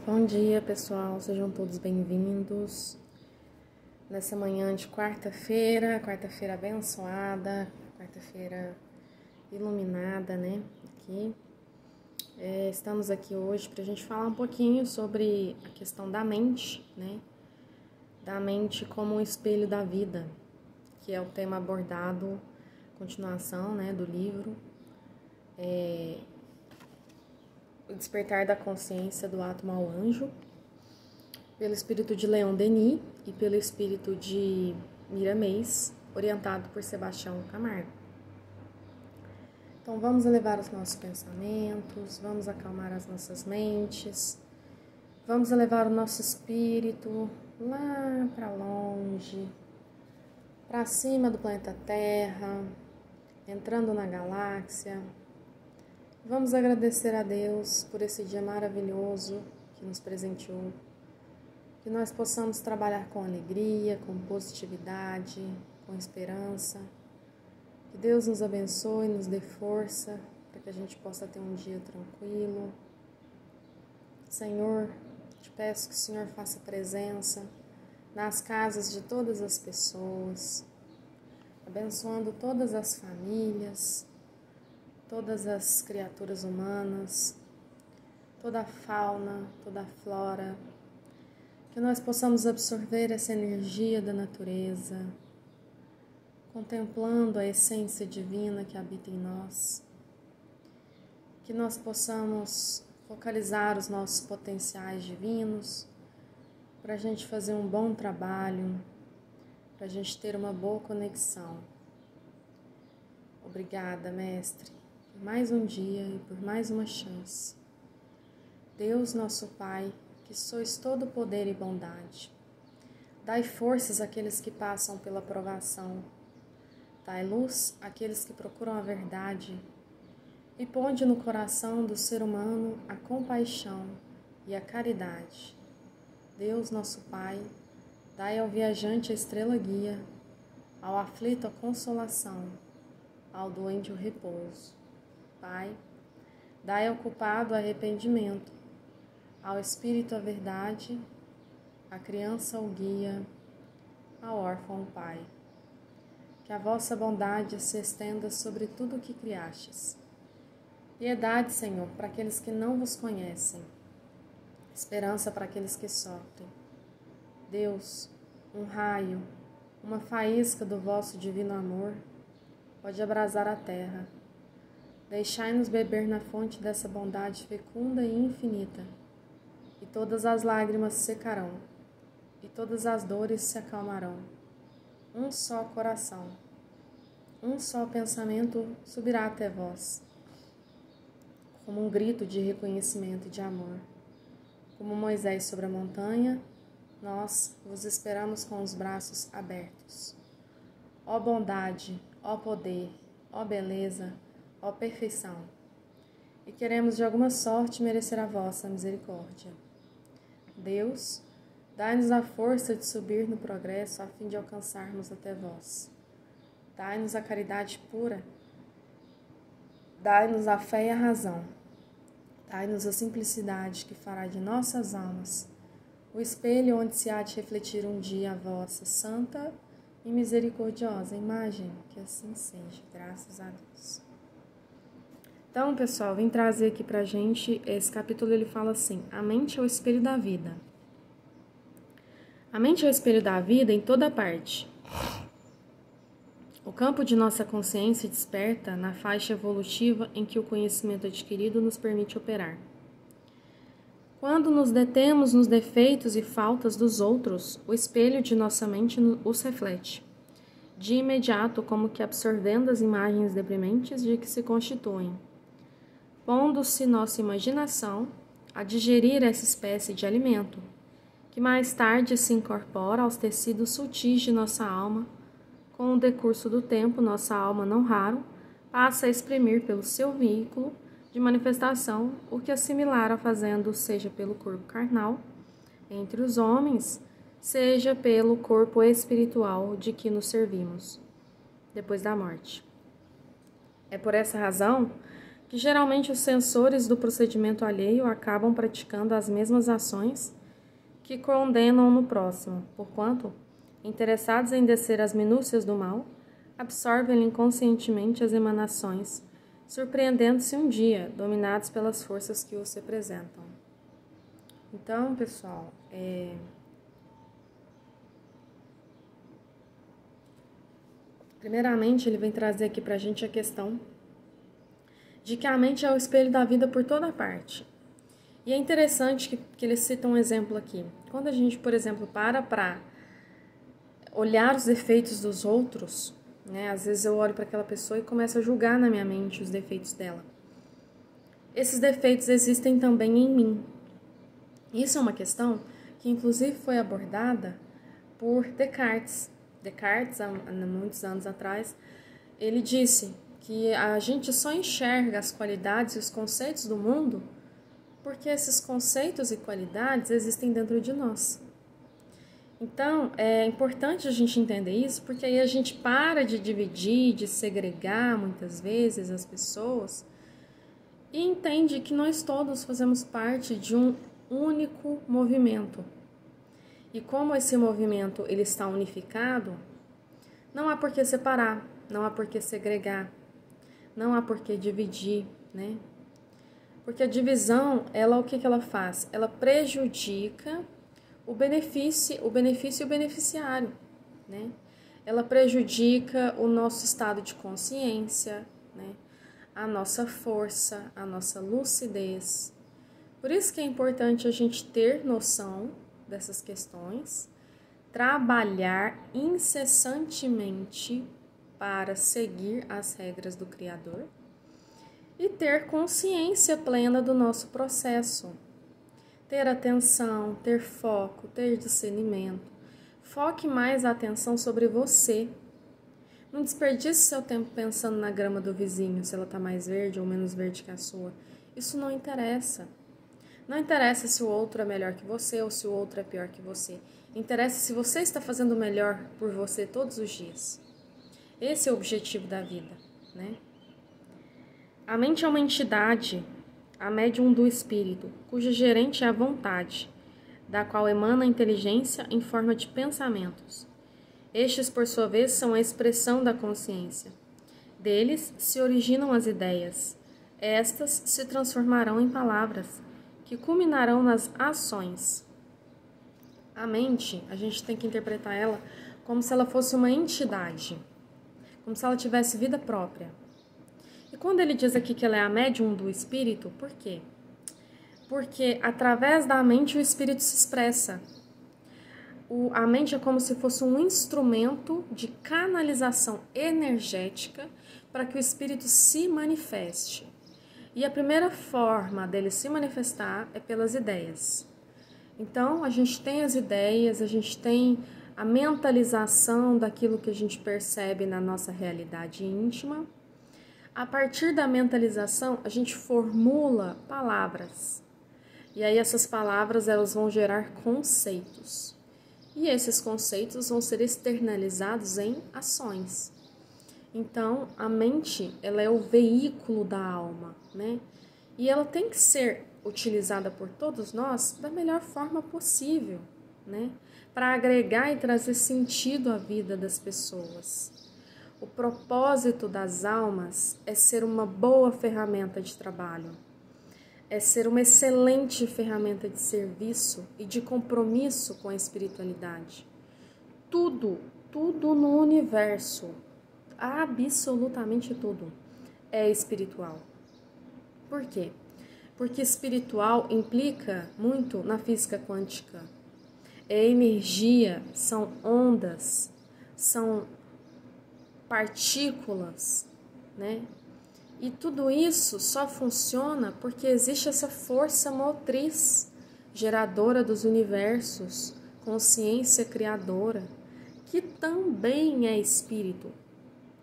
Bom dia, pessoal, sejam todos bem-vindos nessa manhã de quarta-feira abençoada, quarta-feira iluminada, né? Estamos aqui hoje para a gente falar um pouquinho sobre a questão da mente, né? Da mente como um espelho da vida, que é o tema abordado, continuação, né, do livro. O Despertar da Consciência do Átomo ao Anjo, pelo espírito de Leon Denis e pelo espírito de Miramês, orientado por Sebastião Camargo. Então vamos elevar os nossos pensamentos, vamos acalmar as nossas mentes, vamos elevar o nosso espírito lá para longe, para cima do planeta Terra, entrando na galáxia. Vamos agradecer a Deus por esse dia maravilhoso que nos presenteou, que nós possamos trabalhar com alegria, com positividade, com esperança, que Deus nos abençoe, nos dê força para que a gente possa ter um dia tranquilo. Senhor, te peço que o Senhor faça presença nas casas de todas as pessoas, abençoando todas as famílias, todas as criaturas humanas, toda a fauna, toda a flora, que nós possamos absorver essa energia da natureza, contemplando a essência divina que habita em nós, que nós possamos focalizar os nossos potenciais divinos, para a gente fazer um bom trabalho, para a gente ter uma boa conexão. Obrigada, Mestre, por mais um dia e por mais uma chance. Deus, nosso Pai, que sois todo poder e bondade, dai forças àqueles que passam pela provação, dai luz àqueles que procuram a verdade, e ponde no coração do ser humano a compaixão e a caridade. Deus, nosso Pai, dai ao viajante a estrela guia, ao aflito a consolação, ao doente o repouso. Pai, dai ao culpado arrependimento, ao espírito a verdade, à criança o guia, ao órfão o pai. Que a vossa bondade se estenda sobre tudo o que criastes. Piedade, Senhor, para aqueles que não vos conhecem, esperança para aqueles que sofrem. Deus, um raio, uma faísca do vosso divino amor pode abrasar a terra. Deixai-nos beber na fonte dessa bondade fecunda e infinita, e todas as lágrimas secarão, e todas as dores se acalmarão. Um só coração, um só pensamento subirá até vós, como um grito de reconhecimento e de amor. Como Moisés sobre a montanha, nós vos esperamos com os braços abertos. Ó bondade, ó poder, ó beleza, ó perfeição, e queremos de alguma sorte merecer a vossa misericórdia. Deus, dai-nos a força de subir no progresso a fim de alcançarmos até vós. Dai-nos a caridade pura, dai-nos a fé e a razão, dai-nos a simplicidade que fará de nossas almas o espelho onde se há de refletir um dia a vossa santa e misericordiosa imagem. Que assim seja, graças a Deus. Então, pessoal, vim trazer aqui pra gente, esse capítulo ele fala assim: a mente é o espelho da vida. A mente é o espelho da vida em toda parte. O campo de nossa consciência desperta na faixa evolutiva em que o conhecimento adquirido nos permite operar. Quando nos detemos nos defeitos e faltas dos outros, o espelho de nossa mente os reflete, de imediato como que absorvendo as imagens deprimentes de que se constituem, pondo-se nossa imaginação a digerir essa espécie de alimento, que mais tarde se incorpora aos tecidos sutis de nossa alma. Com o decurso do tempo, nossa alma, não raro, passa a exprimir pelo seu veículo de manifestação o que assimilara fazendo, seja pelo corpo carnal, entre os homens, seja pelo corpo espiritual de que nos servimos, depois da morte. É por essa razão que geralmente os sensores do procedimento alheio acabam praticando as mesmas ações que condenam no próximo, porquanto, interessados em descer as minúcias do mal, absorvem inconscientemente as emanações, surpreendendo-se um dia, dominados pelas forças que os representam. Então, pessoal, primeiramente ele vem trazer aqui pra gente a questão de que a mente é o espelho da vida por toda parte. E é interessante que ele cita um exemplo aqui. Quando a gente, por exemplo, para olhar os defeitos dos outros, né? Às vezes eu olho para aquela pessoa e começo a julgar na minha mente os defeitos dela. Esses defeitos existem também em mim. Isso é uma questão que inclusive foi abordada por Descartes. Descartes, há muitos anos atrás, ele disse que a gente só enxerga as qualidades e os conceitos do mundo porque esses conceitos e qualidades existem dentro de nós. Então, é importante a gente entender isso, porque aí a gente para de dividir, de segregar muitas vezes as pessoas e entende que nós todos fazemos parte de um único movimento. E como esse movimento ele está unificado, não há por que separar, não há por que segregar, não há por que dividir, né? Porque a divisão, o que ela faz? Ela prejudica o benefício e o beneficiário, né? Ela prejudica o nosso estado de consciência, né? A nossa força, a nossa lucidez. Por isso que é importante a gente ter noção dessas questões, trabalhar incessantemente para seguir as regras do Criador e ter consciência plena do nosso processo. Ter atenção, ter foco, ter discernimento. Foque mais a atenção sobre você. Não desperdice seu tempo pensando na grama do vizinho, se ela está mais verde ou menos verde que a sua. Isso não interessa. Não interessa se o outro é melhor que você ou se o outro é pior que você. Interessa se você está fazendo o melhor por você todos os dias. Esse é o objetivo da vida, né? A mente é uma entidade, a médium do espírito, cuja gerente é a vontade, da qual emana a inteligência em forma de pensamentos. Estes, por sua vez, são a expressão da consciência. Deles se originam as ideias. Estas se transformarão em palavras, que culminarão nas ações. A mente, a gente tem que interpretar ela como se ela fosse uma entidade, como se ela tivesse vida própria. E quando ele diz aqui que ela é a médium do espírito, por quê? Porque através da mente o espírito se expressa. A mente é como se fosse um instrumento de canalização energética para que o espírito se manifeste. E a primeira forma dele se manifestar é pelas ideias. Então, a gente tem as ideias, a gente tem a mentalização daquilo que a gente percebe na nossa realidade íntima. A partir da mentalização, a gente formula palavras. E aí essas palavras elas vão gerar conceitos. E esses conceitos vão ser externalizados em ações. Então, a mente, ela é o veículo da alma, né? E ela tem que ser utilizada por todos nós da melhor forma possível, né? Para agregar e trazer sentido à vida das pessoas. O propósito das almas é ser uma boa ferramenta de trabalho, é ser uma excelente ferramenta de serviço e de compromisso com a espiritualidade. Tudo no universo, absolutamente tudo, é espiritual. Por quê? Porque espiritual implica muito na física quântica. É energia, são ondas, são partículas, né? E tudo isso só funciona porque existe essa força motriz, geradora dos universos, consciência criadora, que também é espírito,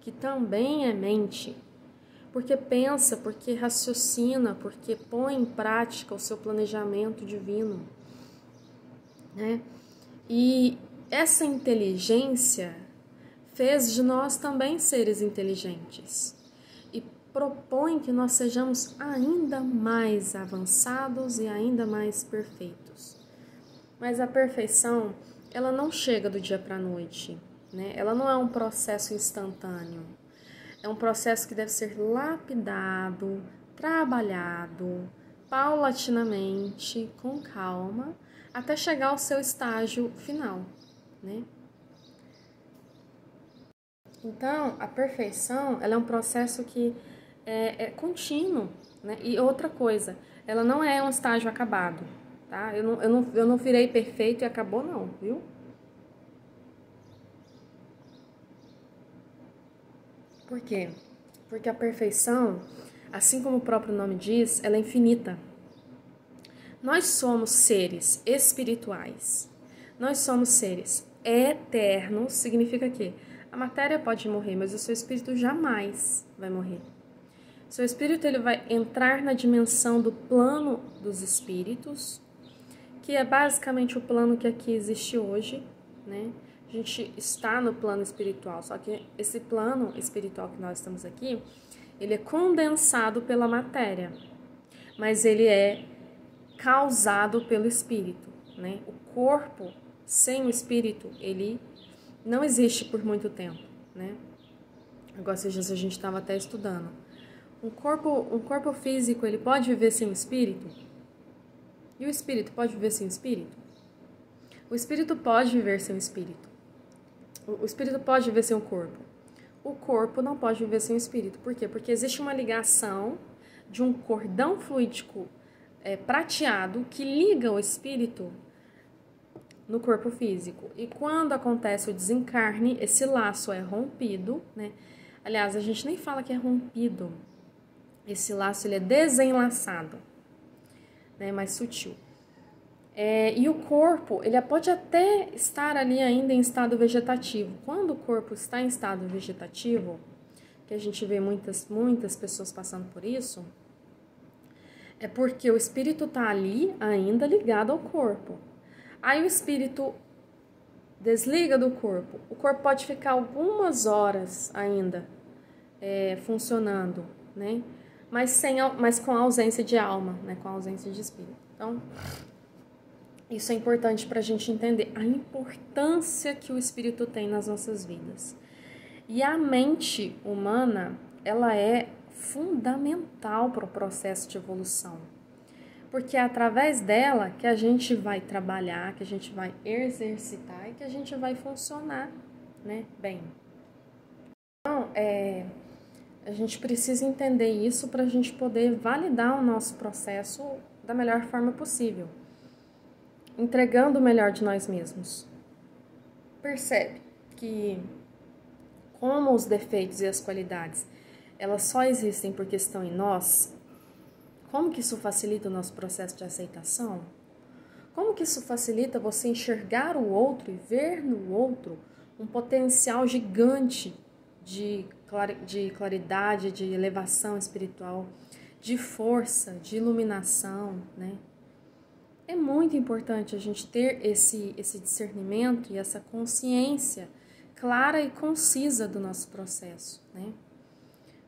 que também é mente, porque pensa, porque raciocina, porque põe em prática o seu planejamento divino, né? E essa inteligência fez de nós também seres inteligentes. E propõe que nós sejamos ainda mais avançados e ainda mais perfeitos. Mas a perfeição, ela não chega do dia para a noite, né? Ela não é um processo instantâneo. É um processo que deve ser lapidado, trabalhado, paulatinamente, com calma, até chegar ao seu estágio final, né? Então, a perfeição, ela é um processo que é contínuo, né? E outra coisa, ela não é um estágio acabado, tá? Eu não virei perfeito e acabou não, viu? Por quê? Porque a perfeição, assim como o próprio nome diz, ela é infinita. Nós somos seres espirituais. Nós somos seres eternos, significa que a matéria pode morrer, mas o seu espírito jamais vai morrer. Seu espírito ele vai entrar na dimensão do plano dos espíritos, que é basicamente o plano que aqui existe hoje, né? A gente está no plano espiritual, só que esse plano espiritual que nós estamos aqui, ele é condensado pela matéria, mas ele é causado pelo espírito, né? O corpo sem o espírito, ele não existe por muito tempo, né? Agora, esses dias a gente estava até estudando. Um corpo físico, ele pode viver sem o espírito? E o espírito pode viver sem o espírito? O espírito pode viver sem o espírito. O espírito pode viver sem o corpo. O corpo não pode viver sem o espírito. Por quê? Porque existe uma ligação de um cordão fluídico prateado que liga o espírito no corpo físico. E quando acontece o desencarne, esse laço é rompido, né? Aliás, a gente nem fala que é rompido. Esse laço ele é desenlaçado, né? Mais sutil. E o corpo, ele pode até estar ali ainda em estado vegetativo. Quando o corpo está em estado vegetativo, que a gente vê muitas pessoas passando por isso, é porque o espírito está ali ainda ligado ao corpo. Aí o espírito desliga do corpo. O corpo pode ficar algumas horas ainda funcionando, né? Mas com a ausência de alma, né? Com a ausência de espírito. Então, isso é importante para a gente entender a importância que o espírito tem nas nossas vidas. E a mente humana, ela é fundamental para o processo de evolução. Porque é através dela que a gente vai trabalhar, que a gente vai exercitar e que a gente vai funcionar, né, bem. Então, a gente precisa entender isso para a gente poder validar o nosso processo da melhor forma possível, entregando o melhor de nós mesmos. Percebe que como os defeitos e as qualidades, elas só existem porque estão em nós, como que isso facilita o nosso processo de aceitação? Como que isso facilita você enxergar o outro e ver no outro um potencial gigante de claridade, de elevação espiritual, de força, de iluminação, né? É muito importante a gente ter esse discernimento e essa consciência clara e concisa do nosso processo, né?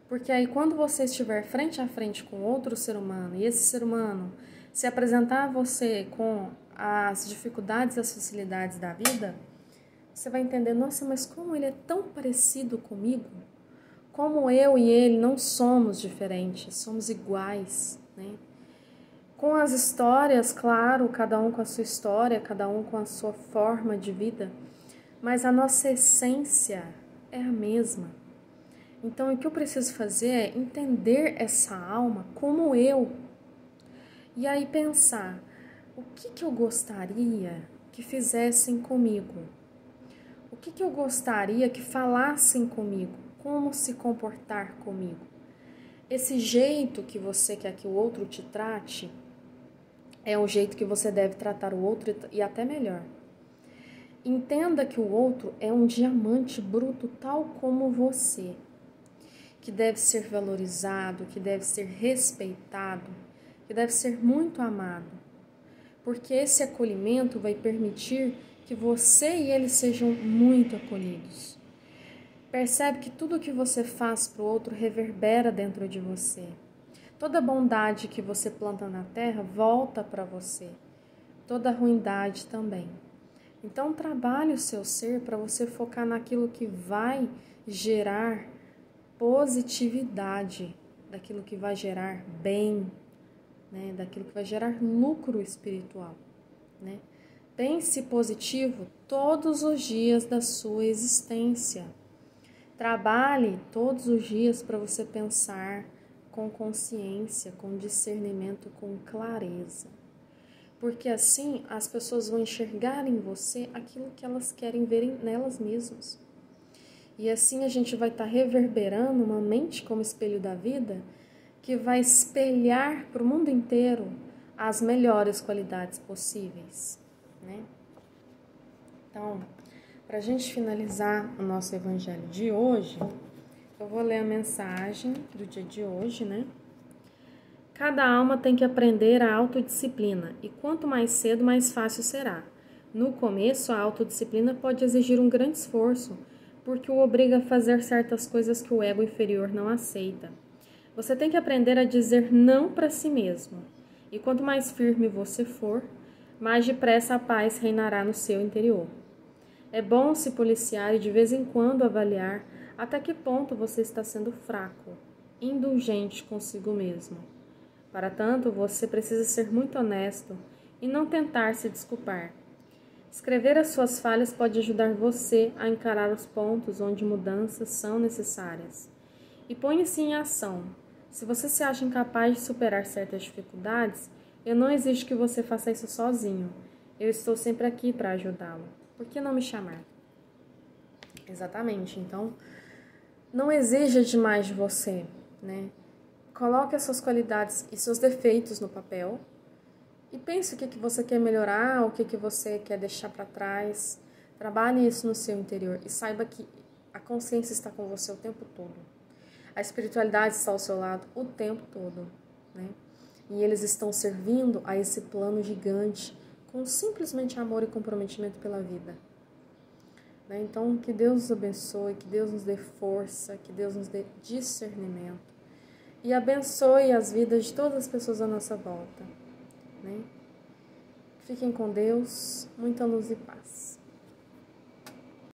Porque aí quando você estiver frente a frente com outro ser humano e esse ser humano se apresentar a você com as dificuldades e as facilidades da vida, você vai entender, nossa, mas como ele é tão parecido comigo, como eu e ele não somos diferentes, somos iguais, né? Com as histórias, claro, cada um com a sua história, cada um com a sua forma de vida, mas a nossa essência é a mesma. Então, o que eu preciso fazer é entender essa alma como eu. E aí pensar, o que eu gostaria que fizessem comigo? O que eu gostaria que falassem comigo? Como se comportar comigo? Esse jeito que você quer que o outro te trate é o jeito que você deve tratar o outro e até melhor. Entenda que o outro é um diamante bruto tal como você, que deve ser valorizado, que deve ser respeitado, que deve ser muito amado, porque esse acolhimento vai permitir que você e ele sejam muito acolhidos. Percebe que tudo que você faz para o outro reverbera dentro de você. Toda bondade que você planta na terra volta para você. Toda ruindade também. Então trabalhe o seu ser para você focar naquilo que vai gerar positividade, daquilo que vai gerar bem, né? Daquilo que vai gerar lucro espiritual, né? Pense positivo todos os dias da sua existência. Trabalhe todos os dias para você pensar com consciência, com discernimento, com clareza. Porque assim as pessoas vão enxergar em você aquilo que elas querem ver nelas mesmas. E assim a gente vai estar reverberando uma mente como espelho da vida que vai espelhar para o mundo inteiro as melhores qualidades possíveis, né? Então, para a gente finalizar o nosso evangelho de hoje, eu vou ler a mensagem do dia de hoje, né? Cada alma tem que aprender a autodisciplina, e quanto mais cedo, mais fácil será. No começo, a autodisciplina pode exigir um grande esforço, porque o obriga a fazer certas coisas que o ego inferior não aceita. Você tem que aprender a dizer não para si mesmo, e quanto mais firme você for, mais depressa a paz reinará no seu interior. É bom se policiar e de vez em quando avaliar até que ponto você está sendo fraco, indulgente consigo mesmo. Para tanto, você precisa ser muito honesto e não tentar se desculpar. Escrever as suas falhas pode ajudar você a encarar os pontos onde mudanças são necessárias. E ponha-se em ação. Se você se acha incapaz de superar certas dificuldades, eu não exijo que você faça isso sozinho. Eu estou sempre aqui para ajudá-lo. Por que não me chamar? Exatamente. Então, não exija demais de você, né? Coloque as suas qualidades e seus defeitos no papel e pense o que você quer melhorar, o que você quer deixar para trás. Trabalhe isso no seu interior e saiba que a consciência está com você o tempo todo. A espiritualidade está ao seu lado o tempo todo, né? E eles estão servindo a esse plano gigante com simplesmente amor e comprometimento pela vida. Né? Então, que Deus nos abençoe, que Deus nos dê força, que Deus nos dê discernimento e abençoe as vidas de todas as pessoas à nossa volta. Né? Fiquem com Deus, muita luz e paz.